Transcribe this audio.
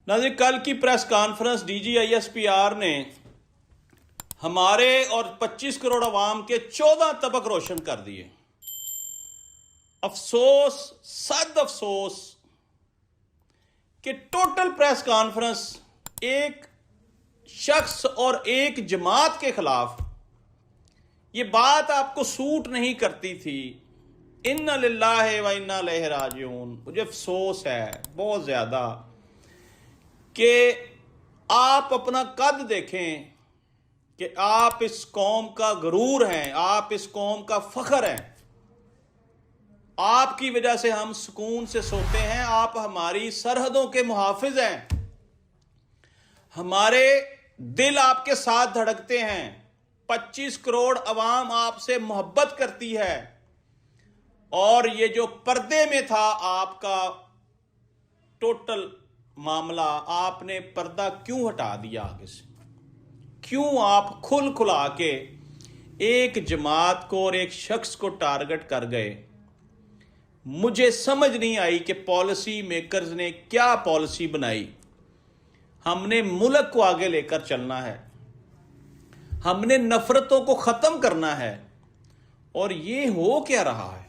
ناظرین، کل کی press conference D G I S P R نے ہمارے اور 25 کروڑ عوام کے 14 طبق روشن کر دیے۔ افسوس، صد افسوس کہ ٹوٹل پریس کانفرنس ایک شخص اور ایک جماعت کے خلاف، یہ بات آپ کو سوٹ نہیں کرتی تھی۔ انا للہ و انا الیہ راجعون۔ مجھے افسوس ہے بہت زیادہ کہ آپ اپنا قد دیکھیں کہ آپ اس قوم کا غرور ہیں، آپ اس قوم کا فخر ہیں۔ آپ کی وجہ سے ہم سکون سے سوتے ہیں، آپ ہماری سرحدوں کے محافظ ہیں، ہمارے دل آپ کے ساتھ دھڑکتے ہیں، 25 کروڑ عوام آپ سے محبت کرتی ہے۔ اور یہ جو پردے میں تھا آپ کا ٹوٹل معاملہ، آپ نے پردہ کیوں ہٹا دیا آگے سے؟ کیوں آپ کھل کھلا کے ایک جماعت کو اور ایک شخص کو ٹارگٹ کر گئے؟ مجھے سمجھ نہیں آئی کہ پالیسی میکرز نے کیا پالیسی بنائی۔ ہم نے ملک کو آگے لے کر چلنا ہے، ہم نے نفرتوں کو ختم کرنا ہے، اور یہ ہو کیا رہا ہے؟